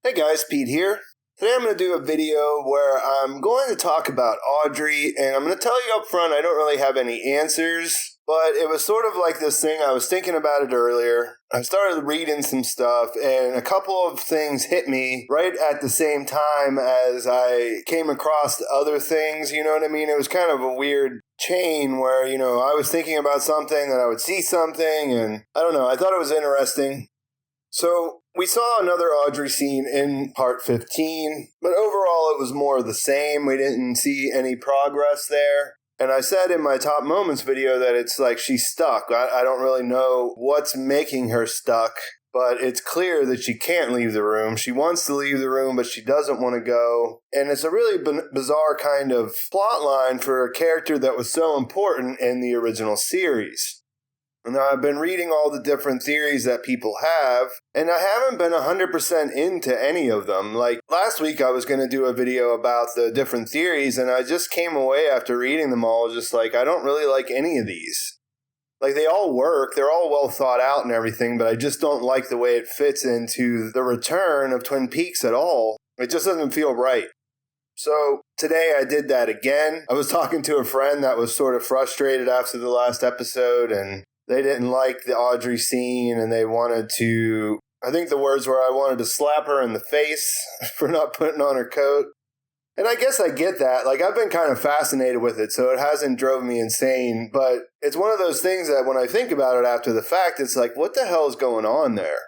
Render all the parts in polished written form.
Hey guys, Pete here. Today I'm going to do a video where I'm going to talk about Audrey, and I'm going to tell you up front I don't really have any answers, but it was sort of like this thing. I was thinking about it earlier. I started reading some stuff, and a couple of things hit me right at the same time as I came across other things, you know what I mean? It was kind of a weird chain where, I was thinking about something, then I would see something, and I don't know, I thought it was interesting. So, we saw another Audrey scene in part 15, but overall it was more of the same. We didn't see any progress there. And I said in my top moments video that it's like she's stuck. I don't really know what's making her stuck, but it's clear that she can't leave the room. She wants to leave the room, but she doesn't want to go. And it's a really bizarre kind of plot line for a character that was so important in the original series. Now, I've been reading all the different theories that people have, and I haven't been 100% into any of them. Like, last week I was going to do a video about the different theories, and I just came away after reading them all just like, I don't really like any of these. Like, they all work, they're all well thought out and everything, but I just don't like the way it fits into the return of Twin Peaks at all. It just doesn't feel right. So, today I did that again. I was talking to a friend that was sort of frustrated after the last episode, and they didn't like the Audrey scene, and they wanted to, I think the words were, I wanted to slap her in the face for not putting on her coat. And I guess I get that. Like, I've been kind of fascinated with it, so it hasn't drove me insane. But it's one of those things that when I think about it after the fact, it's like, what the hell is going on there?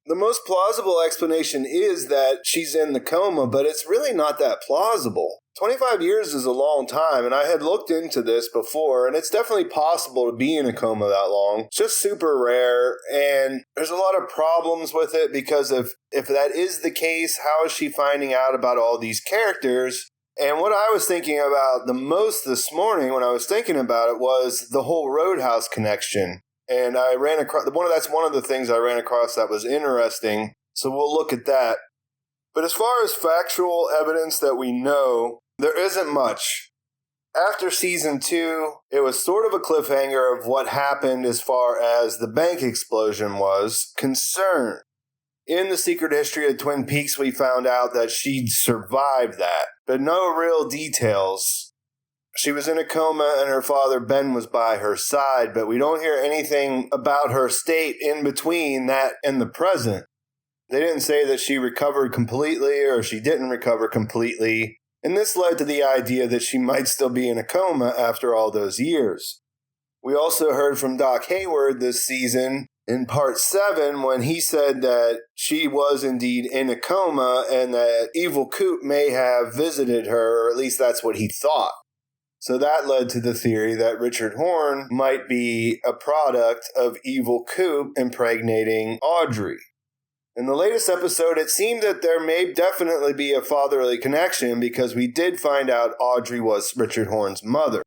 The most plausible explanation is that she's in the coma, but it's really not that plausible. 25 years is a long time, and I had looked into this before, and it's definitely possible to be in a coma that long. It's just super rare, and there's a lot of problems with it, because if that is the case, how is she finding out about all these characters? And what I was thinking about the most this morning when I was thinking about it was the whole Roadhouse connection. And I ran across, that's one of the things I ran across that was interesting, so we'll look at that. But as far as factual evidence that we know, there isn't much. After season 2, it was sort of a cliffhanger of what happened as far as the bank explosion was concerned. In the secret history of Twin Peaks, we found out that she'd survived that, but no real details. She was in a coma and her father Ben was by her side, but we don't hear anything about her state in between that and the present. They didn't say that she recovered completely or she didn't recover completely, and this led to the idea that she might still be in a coma after all those years. We also heard from Doc Hayward this season in part 7 when he said that she was indeed in a coma and that Evil Coop may have visited her, or at least that's what he thought. So that led to the theory that Richard Horne might be a product of Evil Coop impregnating Audrey. In the latest episode, it seemed that there may definitely be a fatherly connection because we did find out Audrey was Richard Horne's mother.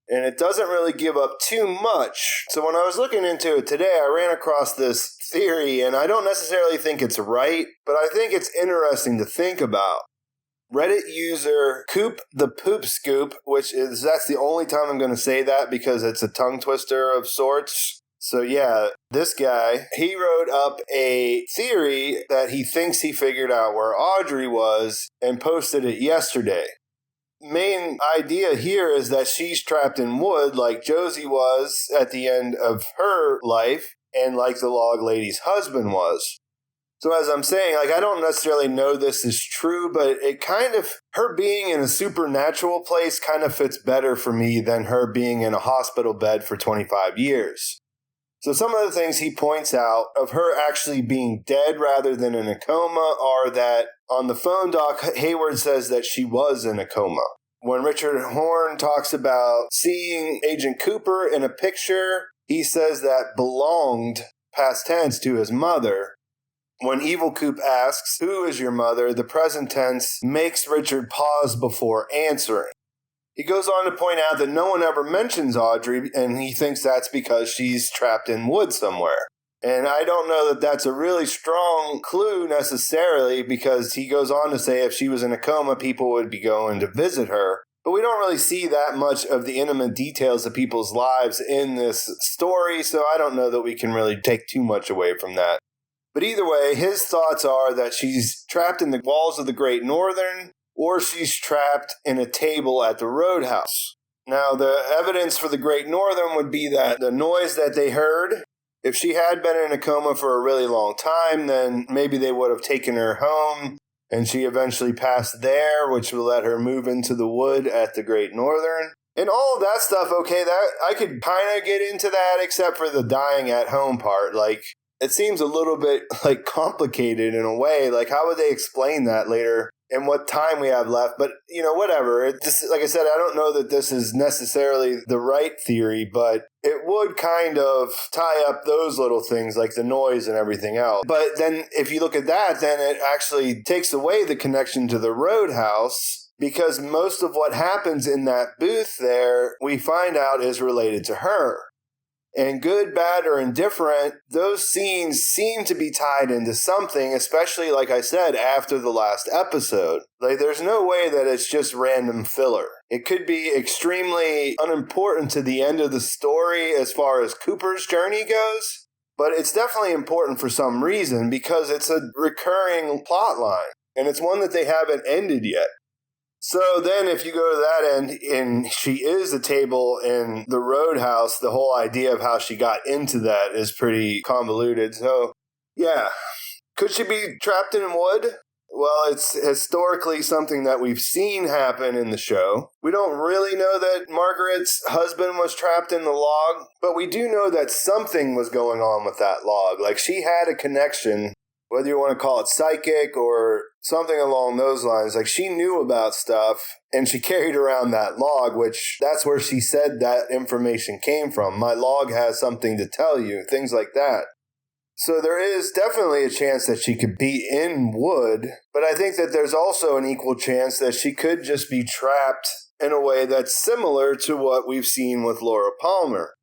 And it doesn't really give up too much. So when I was looking into it today, I ran across this theory, and I don't necessarily think it's right, but I think it's interesting to think about. Reddit user Coop the Poop Scoop, that's the only time I'm going to say that because it's a tongue twister of sorts. So yeah, this guy, he wrote up a theory that he thinks he figured out where Audrey was and posted it yesterday. Main idea here is that she's trapped in wood like Josie was at the end of her life and like the log lady's husband was. So as I'm saying, I don't necessarily know this is true, but it kind of, her being in a supernatural place kind of fits better for me than her being in a hospital bed for 25 years. So some of the things he points out of her actually being dead rather than in a coma are that on the phone, Doc Hayward says that she was in a coma. When Richard Horne talks about seeing Agent Cooper in a picture, he says that belonged, past tense, to his mother. When Evil Coop asks, "Who is your mother?" the present tense makes Richard pause before answering. He goes on to point out that no one ever mentions Audrey, and he thinks that's because she's trapped in wood somewhere. And I don't know that that's a really strong clue necessarily, because he goes on to say if she was in a coma, people would be going to visit her. But we don't really see that much of the intimate details of people's lives in this story, so I don't know that we can really take too much away from that. But either way, his thoughts are that she's trapped in the walls of the Great Northern, or she's trapped in a table at the Roadhouse. Now, the evidence for the Great Northern would be that the noise that they heard, if she had been in a coma for a really long time, then maybe they would have taken her home, and she eventually passed there, which will let her move into the wood at the Great Northern. And all of that stuff, okay, that I could kind of get into that, except for the dying at home part. Like, it seems a little bit, like, complicated in a way. Like, how would they explain that later and what time we have left? But, you know, whatever. It just, like I said, I don't know that this is necessarily the right theory, but it would kind of tie up those little things like the noise and everything else. But then if you look at that, then it actually takes away the connection to the Roadhouse, because most of what happens in that booth there, we find out is related to her. And good, bad, or indifferent, those scenes seem to be tied into something, especially, like I said, after the last episode. Like, there's no way that it's just random filler. It could be extremely unimportant to the end of the story as far as Cooper's journey goes, but it's definitely important for some reason because it's a recurring plot line, and it's one that they haven't ended yet. So then if you go to that end and she is a table in the Roadhouse, the whole idea of how she got into that is pretty convoluted. So, yeah. Could she be trapped in wood? Well, it's historically something that we've seen happen in the show. We don't really know that Margaret's husband was trapped in the log, but we do know that something was going on with that log. Like, she had a connection, whether you want to call it psychic or something along those lines. Like, she knew about stuff and she carried around that log, which that's where she said that information came from. My log has something to tell you, things like that. So there is definitely a chance that she could be in wood, but I think that there's also an equal chance that she could just be trapped in a way that's similar to what we've seen with Laura Palmer.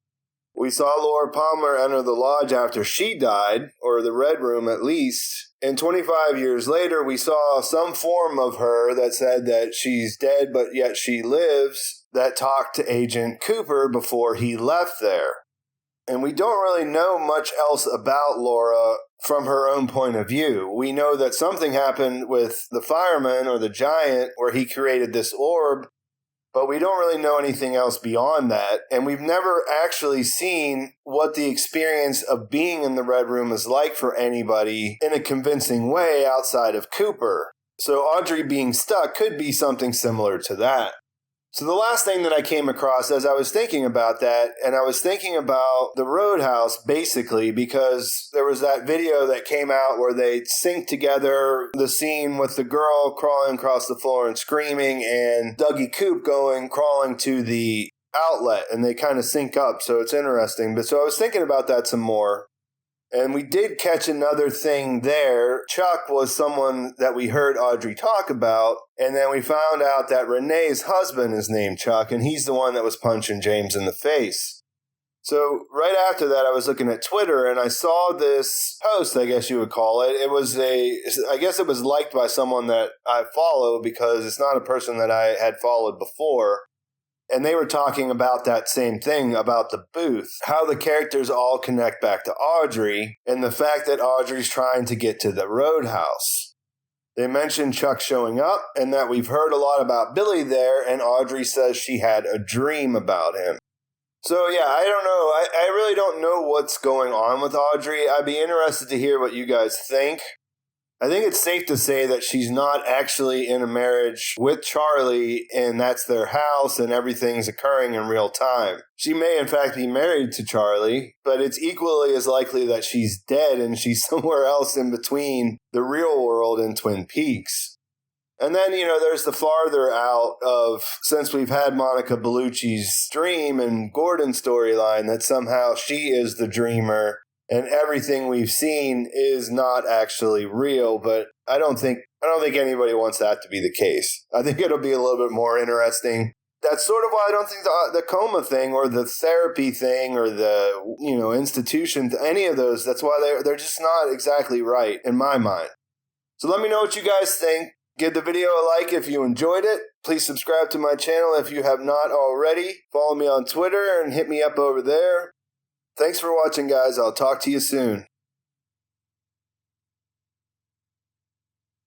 We saw Laura Palmer enter the lodge after she died, or the Red Room at least, and 25 years later we saw some form of her that said that she's dead but yet she lives, that talked to Agent Cooper before he left there. And we don't really know much else about Laura from her own point of view. We know that something happened with the fireman or the giant where he created this orb, but we don't really know anything else beyond that. And we've never actually seen what the experience of being in the Red Room is like for anybody in a convincing way outside of Cooper. So Audrey being stuck could be something similar to that. So the last thing that I came across as I was thinking about that, and I was thinking about the Roadhouse basically because there was that video that came out where they synced together the scene with the girl crawling across the floor and screaming and Dougie Coop crawling to the outlet, and they kind of sync up, so it's interesting. But so I was thinking about that some more. And we did catch another thing there. Chuck was someone that we heard Audrey talk about, and then we found out that Renee's husband is named Chuck, and he's the one that was punching James in the face. So right after that, I was looking at Twitter, and I saw this post, I guess you would call it. I guess it was liked by someone that I follow because it's not a person that I had followed before. And they were talking about that same thing, about the booth, how the characters all connect back to Audrey, and the fact that Audrey's trying to get to the Roadhouse. They mentioned Chuck showing up, and that we've heard a lot about Billy there, and Audrey says she had a dream about him. So yeah, I don't know. I really don't know what's going on with Audrey. I'd be interested to hear what you guys think. I think it's safe to say that she's not actually in a marriage with Charlie, and that's their house, and everything's occurring in real time. She may, in fact, be married to Charlie, but it's equally as likely that she's dead and she's somewhere else in between the real world and Twin Peaks. And then, there's the farther out of, since we've had Monica Bellucci's dream and Gordon's storyline, that somehow she is the dreamer. And everything we've seen is not actually real, but I don't think anybody wants that to be the case. I think it'll be a little bit more interesting. That's sort of why I don't think the coma thing or the therapy thing or the institution, any of those, that's why they're just not exactly right in my mind. So let me know what you guys think. Give the video a like if you enjoyed it. Please subscribe to my channel if you have not already. Follow me on Twitter and hit me up over there. Thanks for watching, guys. I'll talk to you soon.